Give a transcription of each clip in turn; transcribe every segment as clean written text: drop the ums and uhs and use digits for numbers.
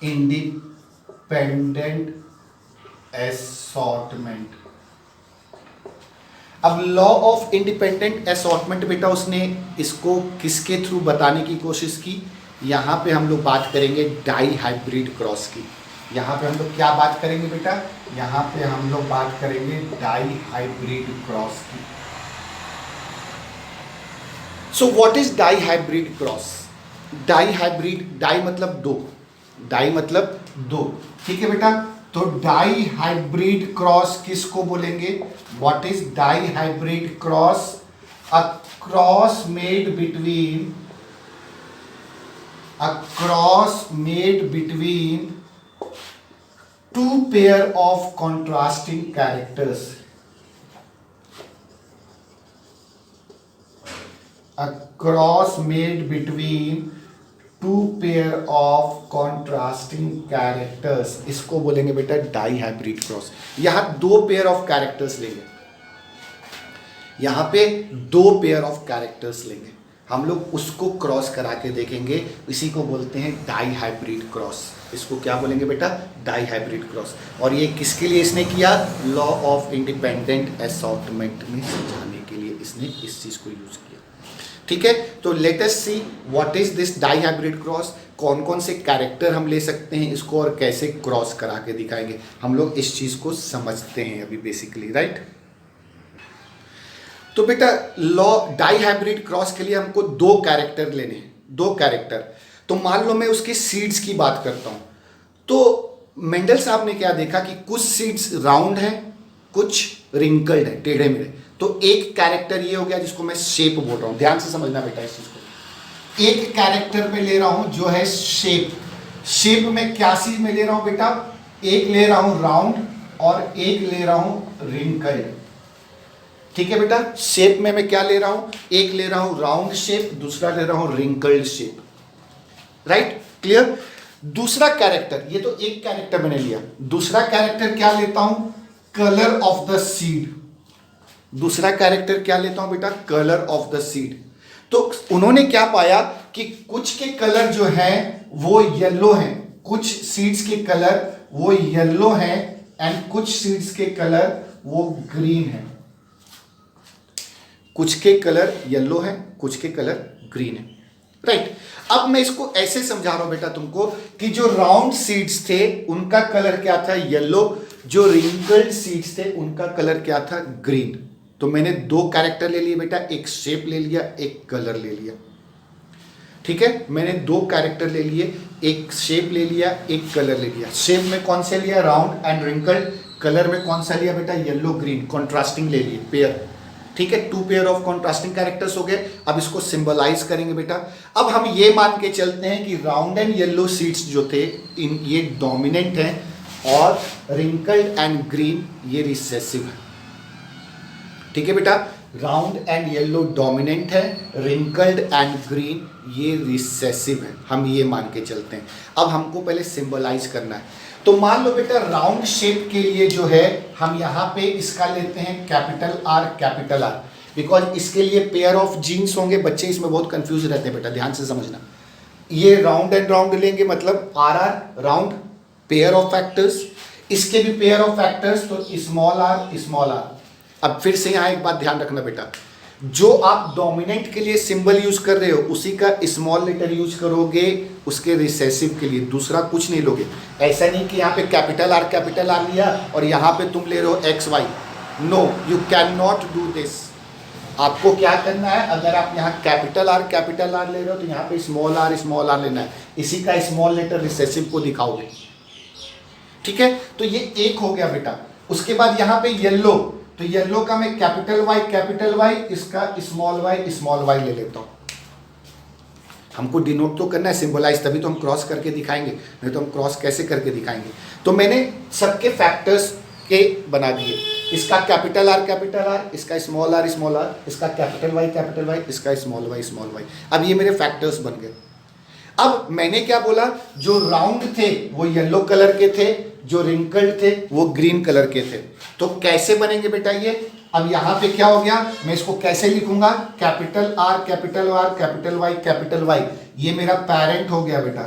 Independent assortment. अब law of independent assortment बेटा उसने इसको किसके थ्रू बताने की कोशिश की? यहां पे हम लोग बात करेंगे डाई हाइब्रिड क्रॉस की। यहां पे हम लोग क्या बात करेंगे बेटा? यहां पे हम लोग बात करेंगे डाई हाइब्रिड क्रॉस की। So what is dihybrid cross? Dihybrid, di मतलब दो, डाई मतलब दो, ठीक है बेटा। तो डाई हाइब्रिड क्रॉस किसको बोलेंगे? What is dihybrid cross? A cross made between, a cross made between two pair of contrasting characters, a cross made between two pair of contrasting characters, इसको बोलेंगे बेटा डाई हाइब्रिड क्रॉस। यहां दो pair of characters लेंगे, यहां पे दो pair of characters लेंगे, हम लोग उसको क्रॉस करा के देखेंगे, इसी को बोलते हैं डाई हाइब्रिड क्रॉस। इसको क्या बोलेंगे बेटा? Dihybrid cross. और ये किसके लिए इसने किया? लॉ ऑफ इंडिपेंडेंट असॉर्टमेंट में समझाने के लिए इसने इस चीज को यूज किया, ठीक है। तो let us see what is this dihybrid cross. कौन कौन से कैरेक्टर हम ले सकते हैं इसको और कैसे क्रॉस करा के दिखाएंगे, हम लोग इस चीज को समझते हैं अभी बेसिकली, राइट। तो बेटा लॉ डाई हाइब्रिड क्रॉस के लिए हमको दो कैरेक्टर लेने हैं, दो कैरेक्टर। तो मान लो मैं उसके सीड्स की बात करता हूं, तो मेंडल साहब ने क्या देखा कि कुछ सीड्स राउंड हैं, कुछ रिंकल्ड है, टेढ़े मेढ़े। तो एक कैरेक्टर ये हो गया जिसको मैं शेप बोल रहा हूं, ध्यान से समझना बेटा इस चीज को। एक कैरेक्टर में ले रहा हूं जो है शेप। शेप में क्या सीड में ले रहा हूं बेटा? एक ले रहा हूं राउंड और एक ले रहा हूं रिंकल्ड, ठीक है बेटा। शेप में मैं क्या ले रहा हूं? एक ले रहा हूं राउंड शेप, दूसरा ले रहा हूं रिंकल्ड शेप, राइट, क्लियर। दूसरा कैरेक्टर, ये तो एक कैरेक्टर मैंने लिया, दूसरा कैरेक्टर क्या लेता हूं? Colour of the seed. दूसरा कैरेक्टर क्या लेता हूं बेटा? Colour of the seed. तो उन्होंने क्या पाया कि कुछ के कलर जो है वो येलो हैं, कुछ सीड्स के कलर वो येलो हैं एंड कुछ सीड्स के कलर वो ग्रीन है। कुछ के कलर येलो है, कुछ के कलर ग्रीन है, राइट। अब मैं इसको ऐसे समझा रहा हूं बेटा तुमको कि जो राउंड सीड्स थे उनका कलर क्या था? येलो। जो रिंकल्ड सीड्स थे उनका कलर क्या था? ग्रीन। तो मैंने दो कैरेक्टर ले लिए बेटा, एक शेप ले लिया, एक कलर ले लिया, ठीक है। मैंने दो कैरेक्टर ले लिए, एक शेप ले लिया, एक कलर ले लिया। शेप में कौन सा लिया? Round and wrinkled. कलर में कौन सा लिया बेटा? येलो ग्रीन, कॉन्ट्रास्टिंग ले लिए, पेयर, ठीक है। Two pair of contrasting characters हो गए। अब इसको सिंबलाइज करेंगे बेटा। अब हम ये मान के चलते हैं कि राउंड एंड येलो सीड्स जो थे इन ये डोमिनेंट हैं और रिंकल्ड एंड ग्रीन ये रिसेसिव है, ठीक है बेटा। राउंड एंड येलो डोमिनेंट है, रिंकल्ड एंड ग्रीन ये रिसेसिव है, हम ये मान के चलते हैं। अब हमको पहले सिंबलाइज करना है। तो मान लो बेटा राउंड शेप के लिए जो है हम यहां पे इसका लेते हैं capital R, capital are, because इसके लिए पेयर ऑफ जीन्स होंगे। बच्चे इसमें बहुत कंफ्यूज रहते हैं बेटा, ध्यान से समझना। ये राउंड एंड राउंड लेंगे मतलब R R round, pair of factors. इसके भी पेयर ऑफ फैक्टर्स, तो स्मॉल आर स्मॉल आर। अब फिर से यहां एक बात ध्यान रखना बेटा, जो आप डोमिनेंट के लिए सिंबल यूज कर रहे हो उसी का स्मॉल लेटर यूज करोगे उसके रिसेसिव के लिए, दूसरा कुछ नहीं लोगे। ऐसा नहीं कि यहाँ पे कैपिटल आर लिया और यहाँ पे तुम ले रहे हो X Y. No, you can not do this. आपको क्या करना है? अगर आप यहाँ कैपिटल आर ले रहे हो तो यहाँ पे स्मॉल आर लेना है, इसी का स्मॉल लेटर रिसेसिव को दिखाओगे, ठीक है। तो ये एक हो गया बेटा। उसके बाद यहाँ पे येलो, तो येलो का मैं कैपिटल वाई, इसका स्मॉल वाई ले लेता हूं। हमको डिनोट तो करना है, सिंबलाइज, तभी तो हम क्रॉस करके दिखाएंगे, नहीं तो हम क्रॉस कैसे करके दिखाएंगे। तो मैंने सबके फैक्टर्स के बना दिए, इसका कैपिटल आर, इसका स्मॉल आर, इसका कैपिटल वाई, इसका स्मॉल वाई। अब ये मेरे फैक्टर्स बन गए। अब मैंने क्या बोला? जो राउंड थे वो येलो कलर के थे, जो रिंकल्ड थे वो ग्रीन कलर के थे। तो कैसे बनेंगे बेटा ये? अब यहां पे क्या हो गया, मैं इसको कैसे लिखूंगा? कैपिटल आर, कैपिटल वाई, ये मेरा पेरेंट हो गया बेटा।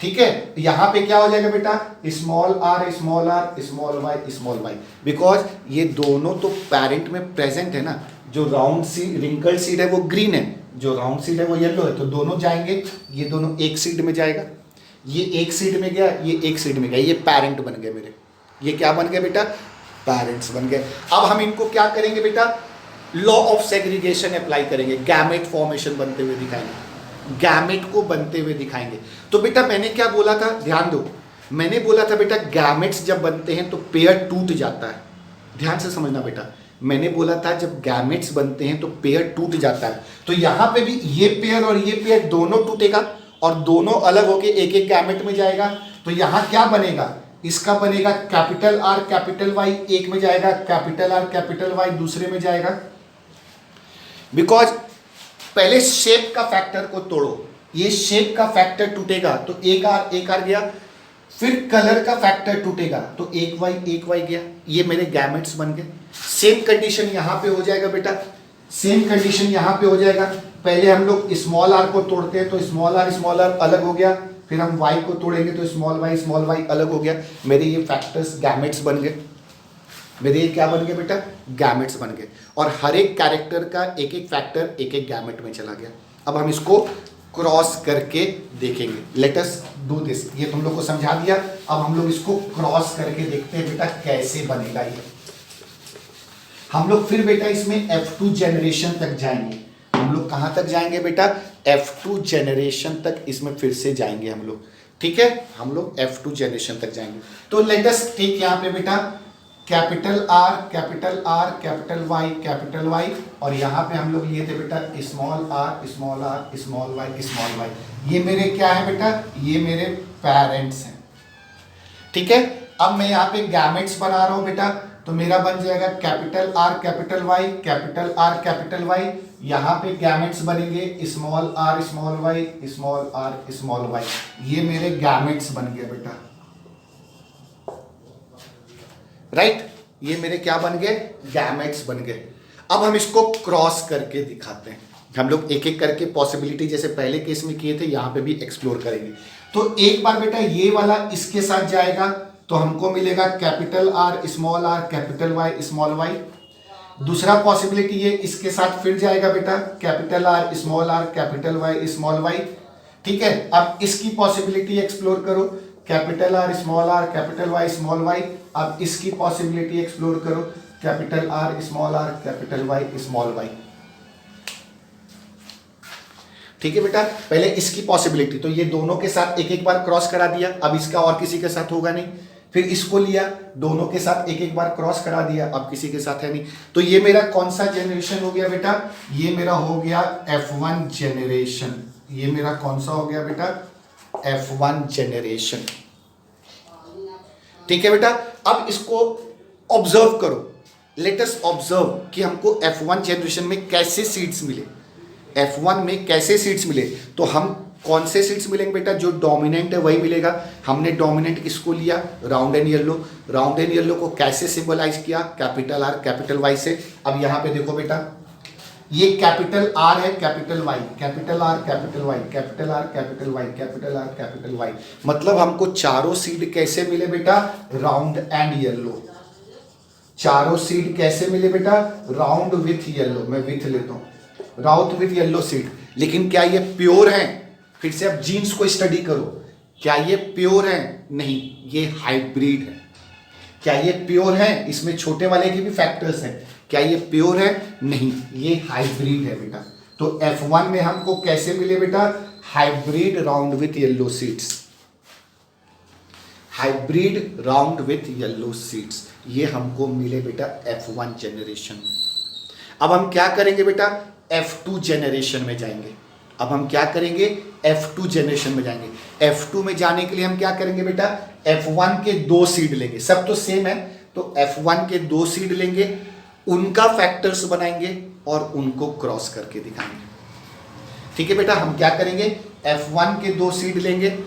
ठीक है, यहां पे क्या हो जाएगा बेटा, small R small R small Y, because ये दोनों तो पेरेंट में प्रेजेंट है ना। जो राउंड सीड रिंकल सीड है वो ग्रीन है, जो राउंड सीड है वो येलो है, तो दोनों जाएंगे, ये दोनों एक सीड में जाएगा, ये एक सीड में गया, ये एक सीड में गया, ये पेरेंट बन गए मेरे, ये क्या बन गए बेटा, पेरेंट्स बन गए। अब हम इनको क्या करेंगे बेटा, लॉ ऑफ सेग्रीगेशन अप्लाई करेंगे, गैमेट फॉर्मेशन बनते हुए दिखाएंगे, गैमेट को बनते हुए दिखाएंगे। तो बेटा मैंने क्या बोला था, ध्यान दो, मैंने बोला था बेटा गैमेट्स जब बनते हैं तो पेयर टूट जाता है, ध्यान से समझना बेटा, मैंने बोला था जब गैमेट्स बनते हैं तो पेयर टूट जाता है। तो यहां पे भी ये पेयर और ये पेयर दोनों टूटेगा और दोनों अलग होके एक एक गैमेट में जाएगा। तो यहां क्या बनेगा, इसका बनेगा कैपिटल आर कैपिटल वाई, एक में जाएगा, कैपिटल आर कैपिटल वाई दूसरे में जाएगा। बिकॉज पहले शेप का फैक्टर को तोड़ो, ये शेप का फैक्टर टूटेगा तो एक आर गया, फिर कलर का फैक्टर टूटेगा तो एक वाई गया, ये मेरे गैमेट्स बन गए। सेम कंडीशन यहां पे हो जाएगा बेटा, सेम कंडीशन यहां पे हो जाएगा। पहले हम लोग स्मॉल आर को तोड़ते हैं तो स्मॉल आर अलग हो गया, फिर हम वाई को तोड़ेंगे तो स्मॉल वाई अलग हो गया, मेरे ये फैक्टर्स गैमेट्स बन गए, मेरे ये क्या बन गए बेटा, गैमेट्स बन गए। और हर एक कैरेक्टर का एक एक फैक्टर एक एक गैमेट में चला गया। अब हम इसको क्रॉस करके देखेंगे, लेट अस डू दिस, ये तुम लोग को समझा दिया। अब हम लोग इसको क्रॉस करके देखते हैं बेटा कैसे बनेगा ये। हम लोग फिर बेटा इसमें F2 जनरेशन तक जाएंगे, हम लोग कहां तक जाएंगे बेटा, F2 जनरेशन तक इसमें फिर से जाएंगे हम लोग, ठीक है, हम लोग F2 जनरेशन तक जाएंगे। तो लेट अस टेक यहां पे बेटा कैपिटल आर कैपिटल वाई और यहां पे हम लोग लिए थे बेटा स्मॉल वाई, ये मेरे क्या है बेटा, ये मेरे पेरेंट्स हैं, ठीक है। अब मैं यहाँ पे गैमेट्स बना रहा हूं बेटा, तो मेरा बन जाएगा कैपिटल आर कैपिटल वाई, यहाँ पे गैमेट्स बनेंगे स्मॉल आर स्मॉल वाई, ये मेरे गैमेट्स बन गए बेटा, राइट, ये मेरे क्या बन गए, गैमेट्स बन गए। अब हम इसको क्रॉस करके दिखाते हैं, हम लोग एक एक करके पॉसिबिलिटी जैसे पहले केस में किए थे यहाँ पे भी एक्सप्लोर करेंगे। तो एक बार बेटा ये वाला इसके साथ जाएगा तो हमको मिलेगा capital R capital Y small Y. दूसरा पॉसिबिलिटी ये इसके साथ फिर जाएगा बेटा capital R capital Y small Y, ठीक है। अब इसकी पॉसिबिलिटी एक्सप्लोर करो, capital R capital Y small Y. अब इसकी पॉसिबिलिटी एक्सप्लोर करो, capital R capital Y small Y, ठीक है बेटा। पहले इसकी पॉसिबिलिटी, तो ये दोनों के साथ एक एक बार क्रॉस करा दिया, अब इसका और किसी के साथ होगा नहीं, फिर इसको लिया दोनों के साथ एक एक बार क्रॉस करा दिया, अब किसी के साथ है नहीं। तो ये मेरा कौन सा जनरेशन हो गया बेटा, ये मेरा हो गया F1 जनरेशन, ये मेरा कौन सा हो गया बेटा, F1 जनरेशन, ठीक है बेटा। अब इसको ऑब्जर्व करो, लेट अस ऑब्जर्व कि हमको F1 जनरेशन में कैसे सीड्स मिले, F1 में कैसे सीड्स मिले। तो हम कौन से सीड्स मिलेंगे बेटा, जो डोमिनेंट है वही मिलेगा। हमने डोमिनेंट किसको लिया, round and yellow, round and yellow को कैसे सिंबलाइज किया, कैपिटल आर कैपिटल वाई से। अब यहाँ पे देखो बेटा, ये कैपिटल आर है capital Y, capital R capital Y, capital R capital Y, capital R capital Y, मतलब हमको चारों सीड कैसे मिले बेटा, राउंड एंड येलो। चारों सीड कैसे मिले बेटा, राउंड विथ येलो, मैं विथ लेता हूँ, राउंड विथ येलो सीड। लेकिन क्या ये प्योर है, फिर से अब जीन्स को स्टडी करो, क्या ये प्योर है, नहीं, ये हाइब्रिड है। क्या ये प्योर है, इसमें छोटे वाले के भी फैक्टर्स हैं, क्या ये प्योर है, नहीं, ये हाइब्रिड है बेटा। तो F1 में हमको कैसे मिले बेटा, hybrid round with yellow seeds, hybrid round with yellow seeds, ये हमको मिले बेटा F1 जनरेशन में। अब हम क्या करेंगे बेटा, F2 जनरेशन में जाएंगे। अब हम क्या करेंगे, F2 जनरेशन में जाएंगे। F2 में जाने के लिए हम क्या करेंगे बेटा, F1 के 2 सीड लेंगे, सब तो सेम है, तो F1 के 2 सीड लेंगे, उनका फैक्टर्स बनाएंगे और उनको क्रॉस करके दिखाएंगे, ठीक है बेटा। हम क्या करेंगे, F1 के 2 सीड लेंगे,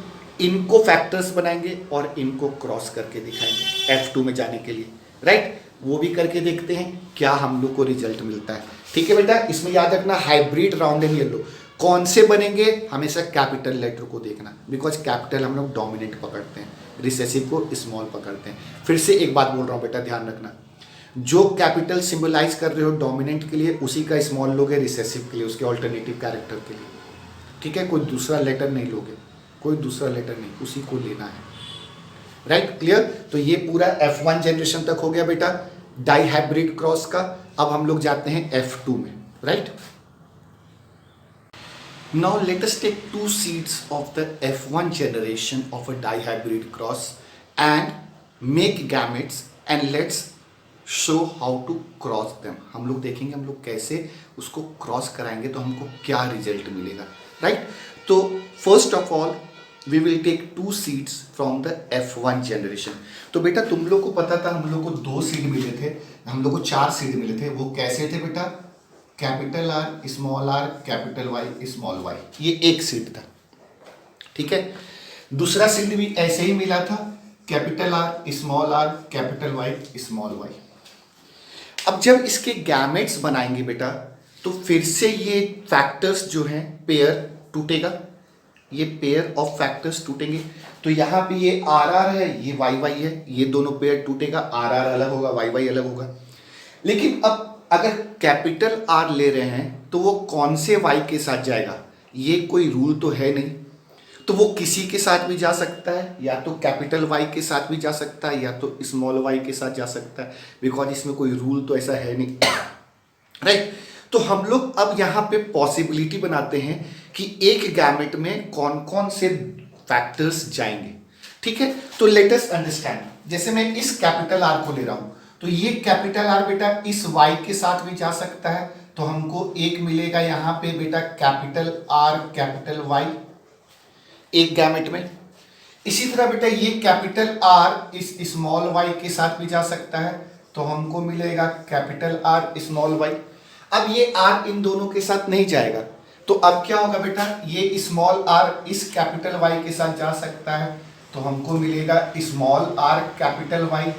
इनको फैक्टर्स बनाएंगे और इनको क्रॉस करके दिखाएंगे F2 में जाने के लिए, राइट। वो भी करके देखते हैं क्या हम लोग को रिजल्ट मिलता है, ठीक है बेटा। इसमें याद रखना हाइब्रिड राउंड एंड येलो, कौन से बनेंगे, हमेशा कैपिटल लेटर को देखना, बिकॉज कैपिटल हम लोग डोमिनेंट पकड़ते हैं, रिसेसिव को स्मॉल पकड़ते हैं। फिर से एक बात बोल रहा हूँ बेटा, ध्यान रखना, जो कैपिटल सिंबलाइज कर रहे हो डोमिनेंट के लिए, उसी का स्मॉल लोगे रिसेसिव के लिए, उसके ऑल्टरनेटिव कैरेक्टर के लिए, ठीक है। कोई दूसरा लेटर नहीं लोगे, कोई दूसरा लेटर नहीं, उसी को लेना है, राइट, क्लियर। तो ये पूरा F1 जनरेशन तक हो गया बेटा डाई हाइब्रिड क्रॉस का। अब हम लोग जाते हैं F2 में, right. Now let us take two seeds of the F1 generation of a dihybrid cross and make gametes and let's show how to cross them। हम लोग देखेंगे हम लोग कैसे उसको क्रॉस कराएंगे तो हमको क्या रिजल्ट मिलेगा, राइट। तो first of all we will take two seeds from the F1 generation. तो बेटा तुम लोग को पता था हम लोग को 2 सीड मिले थे, हम लोग को 4 सीड मिले थे। वो कैसे थे बेटा, capital R small R capital Y small Y, ये एक सीड था, ठीक है। दूसरा सीड भी ऐसे ही मिला था, capital R small R capital Y small Y. अब जब इसके गैमेट्स बनाएंगे बेटा तो फिर से ये फैक्टर्स जो हैं पेयर टूटेगा, ये पेयर ऑफ फैक्टर्स टूटेंगे। तो यहाँ पे ये आर आर है, ये वाई वाई है, ये दोनों पेयर टूटेगा, आर आर अलग होगा, वाई वाई अलग होगा। लेकिन अब अगर कैपिटल आर ले रहे हैं तो वो कौन से वाई के साथ जाएगा, ये कोई रूल तो है नहीं। तो वो किसी के साथ भी जा सकता है, या तो कैपिटल वाई के साथ भी जा सकता है, या तो स्मॉल वाई के साथ जा सकता है, बिकॉज इसमें कोई रूल तो ऐसा है नहीं, राइट। तो हम लोग अब यहाँ पे पॉसिबिलिटी बनाते हैं कि एक गैमेट में कौन कौन से फैक्टर्स जाएंगे, ठीक है। तो लेट अस अंडरस्टैंड, जैसे मैं इस कैपिटल आर को ले रहा हूं तो ये कैपिटल आर बेटा इस वाई के साथ भी जा सकता है, तो हमको एक मिलेगा यहाँ पे बेटा कैपिटल आर कैपिटल वाई एक गैमेट में। इसी तरह बेटा ये कैपिटल आर इस स्मॉल वाई के साथ भी जा सकता है, तो हमको मिलेगा कैपिटल आर स्मॉल वाई। अब ये आर इन दोनों के साथ नहीं जाएगा, तो अब क्या होगा बेटा, ये स्मॉल आर इस कैपिटल वाई के साथ जा सकता है, तो हमको मिलेगा स्मॉल आर कैपिटल वाई।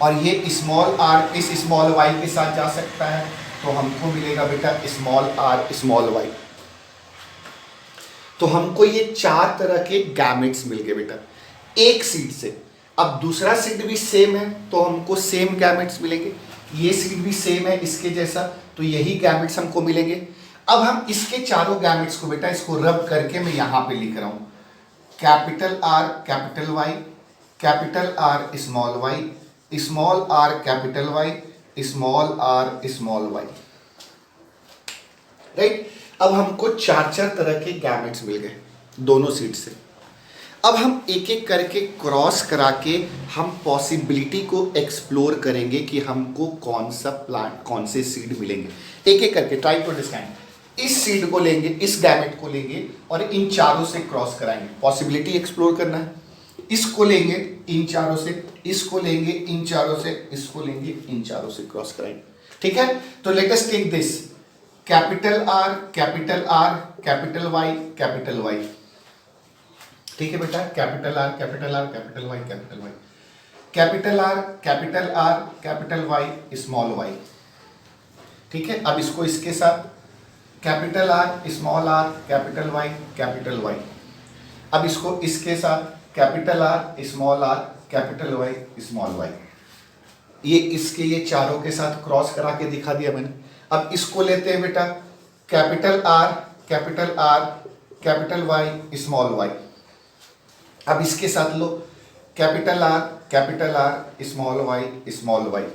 और ये स्मॉल आर इस स्मॉल वाई के साथ जा सकता है, तो हमको मिलेगा बेटा स्मॉल आर स्मॉल वाई। तो हमको ये 4 तरह के गैमेट्स मिल गए बेटा एक सीड से। अब दूसरा सीड भी सेम है तो हमको सेम गैमेट्स मिलेंगे, ये सीड भी सेम है इसके जैसा, तो यही गैमेट्स हमको मिलेंगे। अब हम इसके चारों गैमेट्स को बेटा इसको रब करके मैं यहाँ पे लिख रहा हूँ, capital R capital Y, capital R small Y, small R capital Y, small R small Y, right. अब हमको 4 तरह के गैमेट्स मिल गए दोनों सीड से। अब हम एक एक करके क्रॉस करा के हम पॉसिबिलिटी को एक्सप्लोर करेंगे कि हमको कौन सा प्लांट कौन से सीड मिलेंगे, एक एक करके ट्राई टू अंडरस्टैंड। इस सीड को लेंगे, इस गैमेट को लेंगे और इन चारों से क्रॉस कराएंगे, पॉसिबिलिटी एक्सप्लोर करना है। इसको लेंगे इन चारों से, इसको लेंगे इन चारों से, इसको लेंगे इन चारों से क्रॉस कराएंगे, ठीक है। तो let us take this capital R capital R capital Y capital Y, ठीक है बेटा, capital R capital R capital Y capital Y, capital R capital R capital Y small Y, ठीक है। अब इसको इसके साथ capital R small R capital Y capital Y. अब इसको इसके साथ capital R small R capital Y small Y. ये इसके ये चारों के साथ क्रॉस करा के दिखा दिया मैंने। अब इसको लेते हैं बेटा capital R capital Y small Y. अब इसके साथ लो capital R small Y small Y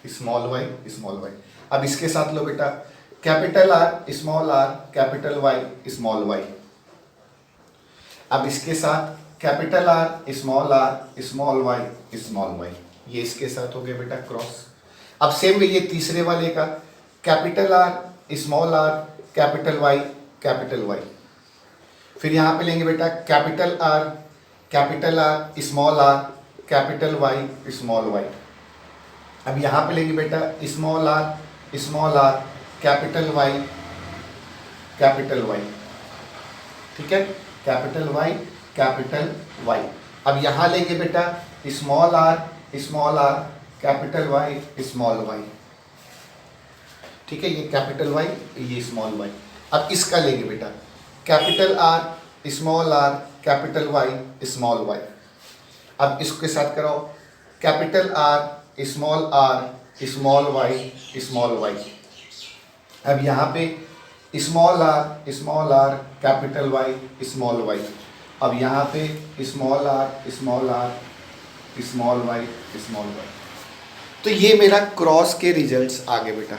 small Y small Y. अब इसके साथ लो बेटा capital R small R capital Y small Y. अब इसके साथ capital R small Y small Y. ये इसके साथ हो गया बेटा क्रॉस। अब सेम ये तीसरे वाले का capital R small R capital Y. फिर यहाँ पे लेंगे बेटा capital R small R capital Y small Y. अब यहाँ पे लेंगे बेटा स्मॉल आर कैपिटल वाई, ठीक है, कैपिटल वाई। अब यहाँ लेंगे बेटा small R capital Y small Y, ठीक है, ये कैपिटल वाई ये स्मॉल वाई। अब इसका लेंगे बेटा, capital R small R capital Y small Y. अब इसके साथ कराओ, कैपिटल आर स्मॉल वाई। अब यहाँ पे small R capital Y small Y. अब यहाँ पे स्मॉल आर स्मॉल वाई। तो ये मेरा क्रॉस के रिजल्ट्स आ गए बेटा,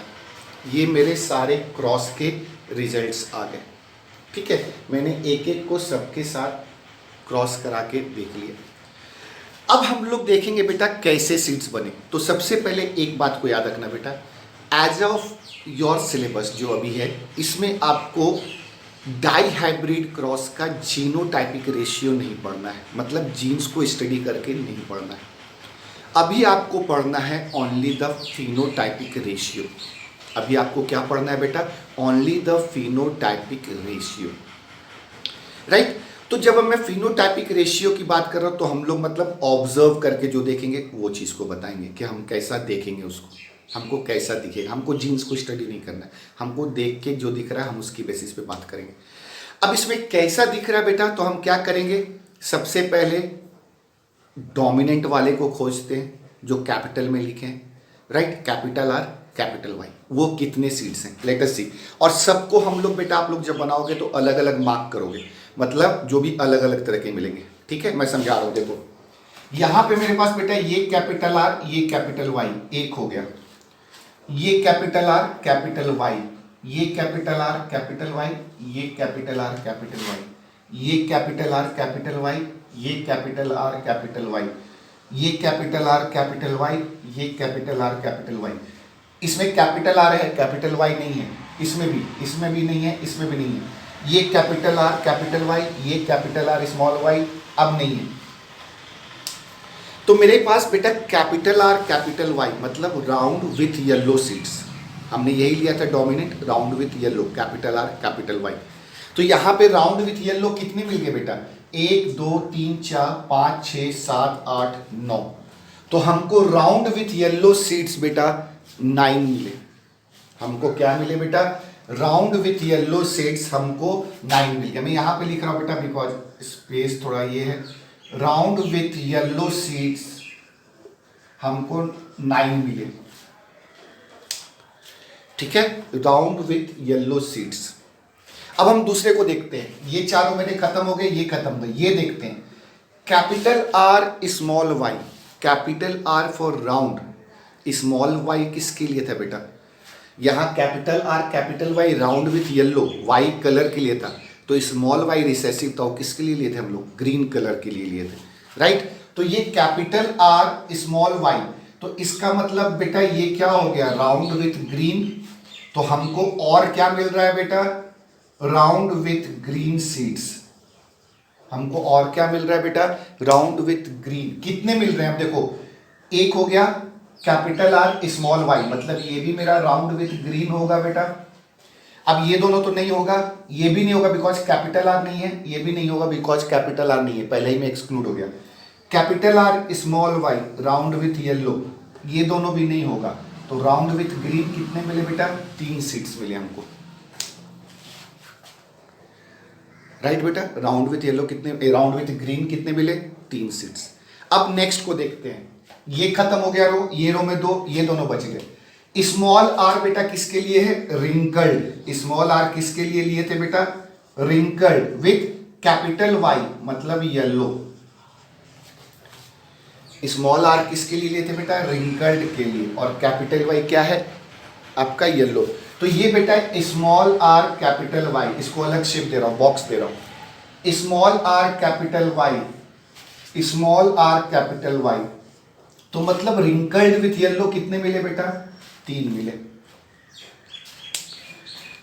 ये मेरे सारे क्रॉस के रिजल्ट्स आ गए। ठीक है, मैंने एक एक को सबके साथ क्रॉस करा के देख लिया। अब हम लोग देखेंगे बेटा कैसे सीड्स बने। तो सबसे पहले एक बात को याद रखना बेटा, एज ऑफ योर सिलेबस जो अभी है, इसमें आपको डाई हाइब्रिड क्रॉस का जीनोटाइपिक रेशियो नहीं पढ़ना है, मतलब जीन्स को स्टडी करके नहीं पढ़ना है। अभी आपको पढ़ना है ओनली द फिनोटाइपिक रेशियो। अभी आपको क्या पढ़ना है बेटा, only the phenotypic ratio, right. तो जब मैं फिनोटाइपिक रेशियो की बात कर रहा हूं तो हम लोग मतलब ऑब्जर्व करके जो देखेंगे वो चीज़ को बताएंगे कि हम कैसा देखेंगे उसको, हमको कैसा दिखेगा। हमको जीन्स को स्टडी नहीं करना है, हमको देख के जो दिख रहा है हम उसकी बेसिस पे बात करेंगे। अब इसमें कैसा दिख रहा है बेटा, तो हम क्या करेंगे, सबसे पहले डोमिनेंट वाले को खोजते हैं जो कैपिटल में लिखे हैं, right, capital R capital Y. वो कितने सीड्स हैं, लेट अस सी। और सबको हम लोग बेटा, आप लोग जब बनाओगे तो अलग अलग मार्क करोगे, मतलब जो भी अलग अलग तरह के मिलेंगे। ठीक है, मैं समझा रहा हूँ। देखो यहाँ पे मेरे पास बेटा ये कैपिटल आर ये कैपिटल वाई एक हो गया, ये कैपिटल आर कैपिटल वाई, ये कैपिटल आर कैपिटल वाई, ये कैपिटल आर कैपिटल वाई, ये कैपिटल आर कैपिटल वाई, ये कैपिटल आर कैपिटल वाई, ये कैपिटल आर कैपिटल वाई, ये कैपिटल आर कैपिटल वाई। इसमें कैपिटल आर है, कैपिटल वाई नहीं है, इसमें भी नहीं है, इसमें भी नहीं है। ये कैपिटल आर कैपिटल वाई, ये कैपिटल आर स्मॉल वाई अब नहीं है। तो मेरे पास बेटा कैपिटल आर कैपिटल वाई मतलब राउंड विथ येलो सीड्स, हमने यही लिया था dominant, round with yellow, capital R capital Y. तो यहाँ पे राउंड विथ येलो कितने मिल गए बेटा, 1 2 3 4 5 6 7 8 9। तो हमको राउंड विथ येलो सीड्स बेटा 9 मिले। हमको क्या मिले बेटा, राउंड विथ येलो सीड्स हमको 9 मिल गया। मैं यहाँ पे लिख रहा हूँ बेटा बिकॉज स्पेस थोड़ा ये है, राउंड विथ येलो सीड्स हमको 9 मिले। ठीक है, राउंड विथ येलो सीड्स। अब हम दूसरे को देखते हैं, ये चारों मेरे खत्म हो गए, ये खत्म हो गए। ये देखते हैं capital R small Y, capital R for round, small Y किसके लिए था बेटा, यहाँ capital R capital Y round with yellow, Y colour के लिए था। तो स्मॉल वाई रिसेसिव था, किसके लिए लिए थे हम लोग, ग्रीन कलर के लिए लिए थे, राइट। तो ये कैपिटल आर स्मॉल वाई, तो इसका मतलब बेटा ये क्या हो गया, राउंड विथ ग्रीन। तो हमको और क्या मिल रहा है बेटा, राउंड विथ ग्रीन सीड्स। हमको और क्या मिल रहा है बेटा, राउंड विथ ग्रीन। कितने मिल रहे हैं, अब देखो एक हो गया कैपिटल आर स्मॉल वाई, मतलब ये भी मेरा राउंड विथ ग्रीन होगा बेटा। अब ये दोनों तो नहीं होगा, ये भी नहीं होगा बिकॉज कैपिटल आर नहीं है, ये भी नहीं होगा बिकॉज कैपिटल आर नहीं है, पहले ही में एक्सक्लूड हो गया। Capital R small Y round with yellow, ये दोनों भी नहीं होगा। तो राउंड विथ ग्रीन कितने मिले बेटा, 3 सीड्स मिले हमको, राइट बेटा। राउंड विथ येलो कितने, राउंड विथ ग्रीन कितने मिले, 3 सीड्स। अब नेक्स्ट को देखते हैं, ये खत्म हो गया रो, ये रो में 2, ये दोनों बच गए। स्मॉल आर बेटा किसके लिए है, रिंकल्ड। स्मॉल आर किसके लिए लिए थे बेटा, रिंकल्ड विथ कैपिटल वाई मतलब येलो। स्मॉल आर किसके लिए लिए थे बेटा, रिंकल्ड के लिए, और कैपिटल वाई क्या है आपका, येलो। तो ये बेटा स्मॉल आर कैपिटल वाई, इसको अलग शेप दे रहा हूं, बॉक्स दे रहा हूं, small R capital Y, small R capital Y. तो मतलब रिंकल्ड विथ येलो कितने मिले बेटा, 3 मिले।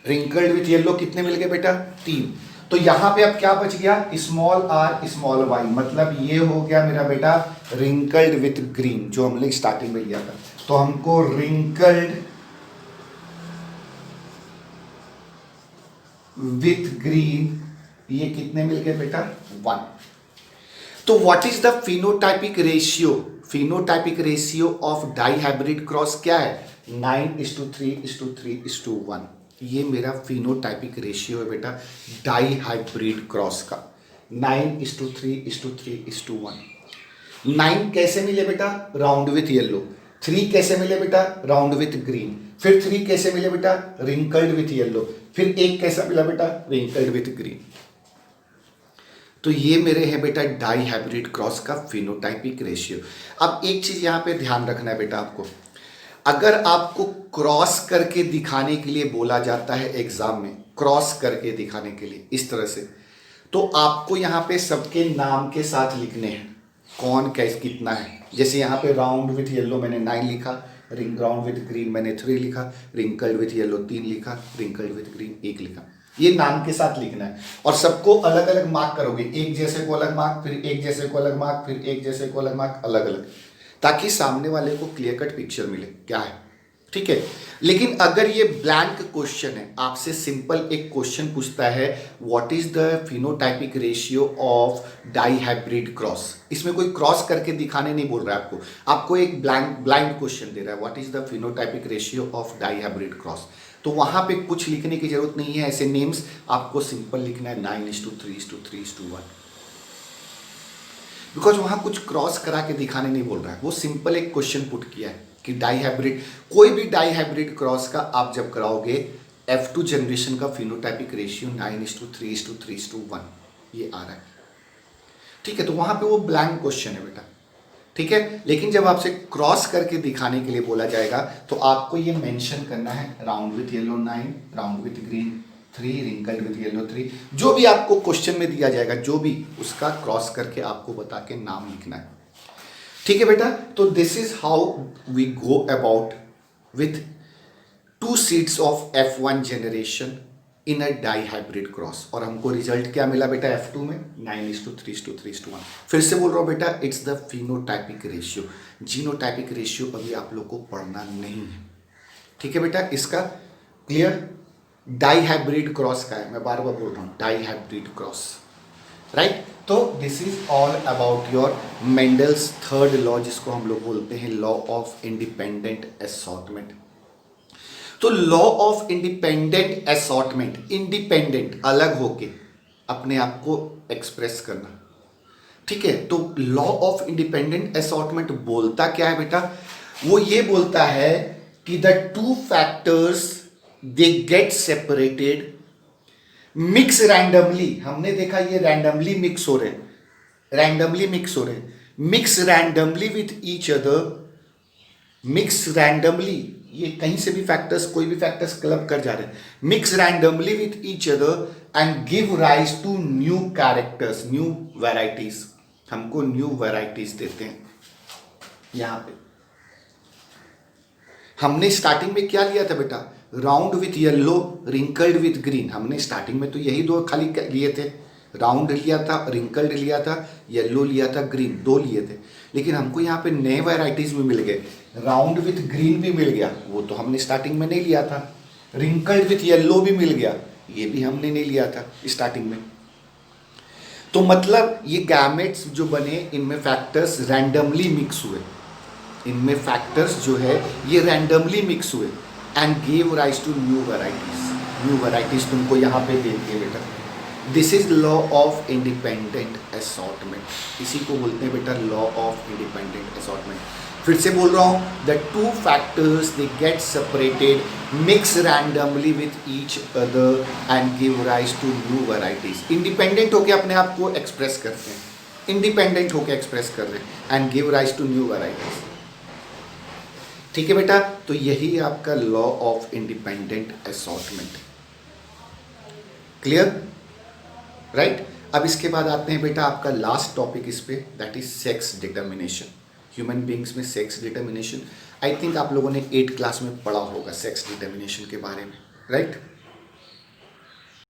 रिंकल्ड विथ येलो कितने मिल गए बेटा, 3। तो यहां पे अब क्या बच गया, स्मॉल आर स्मॉल वाई, मतलब ये हो गया मेरा बेटा रिंकल्ड विथ ग्रीन, जो हमने स्टार्टिंग में लिया था। तो हमको रिंकल्ड विथ ग्रीन ये कितने मिल गए बेटा, 1। तो what is the phenotypic ratio, phenotypic ratio of dihybrid cross क्या है, 9:3:3:1। ये मेरा फिनोटाइपिक रेशियो है बेटा डाई हाइब्रिड क्रॉस का, 9:3:3:1। 9 कैसे मिले बेटा? Round with yellow. 3 कैसे मिले बेटा? Round with green. फिर 3 कैसे मिले बेटा? Wrinkled with yellow. फिर 1 कैसा मिला बेटा? Wrinkled with green. तो ये मेरे हैं बेटा डाई हाइब्रिड क्रॉस का फिनोटाइपिक रेशियो। अब एक चीज यहां पे ध्यान रखना है बेटा आपको, अगर आपको क्रॉस करके दिखाने के लिए बोला जाता है एग्जाम में, क्रॉस करके दिखाने के लिए इस तरह से, तो आपको यहाँ पे सबके नाम के साथ लिखने हैं कौन कैसे कितना है। जैसे यहाँ पे राउंड विथ येलो मैंने 9 लिखा, रिंग राउंड विथ ग्रीन मैंने 3 लिखा, रिंकल्ड विथ येलो 3 लिखा, रिंकल्ड विथ ग्रीन 1 लिखा। ये नाम के साथ लिखना है और सबको अलग अलग मार्क करोगे, एक जैसे को अलग मार्क, फिर एक जैसे को अलग मार्क, फिर एक जैसे को अलग मार्क, अलग अलग, ताकि सामने वाले को क्लियर कट पिक्चर मिले क्या है। ठीक है, लेकिन अगर ये ब्लैंक क्वेश्चन है, आपसे सिंपल एक क्वेश्चन पूछता है what is the phenotypic ratio of dihybrid cross, इसमें कोई क्रॉस करके दिखाने नहीं बोल रहा है आपको एक ब्लाइंड क्वेश्चन दे रहा है what is the phenotypic ratio of dihybrid cross, तो वहां पे कुछ लिखने की जरूरत नहीं है, ऐसे नेम्स आपको सिंपल लिखना है 9:3:3:1, बिकॉज वहां कुछ क्रॉस करा के दिखाने नहीं बोल रहा है, वो सिंपल एक क्वेश्चन पुट किया है कि डाई हाइब्रिड, कोई भी डाई हाइब्रिड क्रॉस का आप जब कराओगे F2 जनरेशन का फिनोटाइपिक रेशियो 9:3:3:1 ये आ रहा है। ठीक है, तो वहां पे वो ब्लैंक क्वेश्चन है बेटा। ठीक है, लेकिन जब आपसे क्रॉस करके दिखाने के लिए बोला जाएगा तो आपको ये मेंशन करना है round with yellow 9, round with green 3, wrinkled with yellow 3, जो भी आपको क्वेश्चन में दिया जाएगा, जो भी उसका क्रॉस करके आपको बता के नाम लिखना है। ठीक है बेटा, तो this is how we go about with 2 seeds of F1 generation in a dihybrid cross, और हमको रिजल्ट क्या मिला बेटा F2 में 9:3:3:1। फिर से बोल रहा हूँ बेटा, it's the phenotypic ratio, genotypic ratio अभी आप लोग को पढ़ना नहीं है। ठीक है बेटा, इसका क्लियर? डाई हाइब्रिड क्रॉस का है, मैं बार बार बोल रहा हूँ डाई हाइब्रिड क्रॉस, राइट। तो this is all about your Mendel's third law, जिसको हम लोग बोलते हैं लॉ ऑफ इंडिपेंडेंट असॉर्टमेंट। तो law of independent assortment, independent अलग होके अपने आप को एक्सप्रेस करना। ठीक है, तो लॉ ऑफ इंडिपेंडेंट असॉर्टमेंट बोलता क्या है बेटा? वो ये बोलता है कि the 2 factors they get separated mix randomly. हमने देखा ये रैंडमली मिक्स हो रहे, रैंडमली मिक्स हो रहे, mix randomly with each other, mix randomly, ये कहीं से भी फैक्टर्स, कोई भी फैक्टर्स क्लब कर जा रहे हैं, mix randomly with each other and give rise to new characters, new varieties, हमको न्यू वैराइटीज देते हैं। यहां पे हमने स्टार्टिंग में क्या लिया था बेटा? Round with yellow, wrinkled with green, हमने स्टार्टिंग में तो यही 2 खाली लिए थे, राउंड लिया था, रिंकल्ड लिया था, येलो लिया था, ग्रीन 2 लिए थे। लेकिन हमको यहाँ पे नए वैराइटीज भी मिल गए, राउंड विथ ग्रीन भी मिल गया, वो तो हमने स्टार्टिंग में नहीं लिया था, रिंकल्ड विथ येलो भी मिल गया, ये भी हमने नहीं लिया था स्टार्टिंग में। तो मतलब ये गैमेट्स जो बने, इनमें फैक्टर्स रैंडमली मिक्स हुए, इनमें फैक्टर्स जो है ये रैंडमली मिक्स हुए and give rise to new varieties. New varieties तुमको यहाँ पे देती है बेटा। This is law of independent assortment, इसी को बोलते हैं बेटा लॉ ऑफ इंडिपेंडेंट असॉर्टमेंट। फिर से बोल रहा हूँ, the 2 factors they get separated, mix randomly with each other and give rise to new varieties. Independent होके अपने आप को एक्सप्रेस करते हैं, इंडिपेंडेंट होके एक्सप्रेस कर रहे हैं and give rise to new varieties. ठीक है बेटा, तो यही आपका law of independent assortment. Clear? Right. अब इसके बाद आते हैं बेटा आपका लास्ट टॉपिक इस पे, that is sex determination. Human beings में सेक्स डिटर्मिनेशन, आई थिंक आप लोगों ने 8th क्लास में पढ़ा होगा सेक्स डिटर्मिनेशन के बारे में, राइट।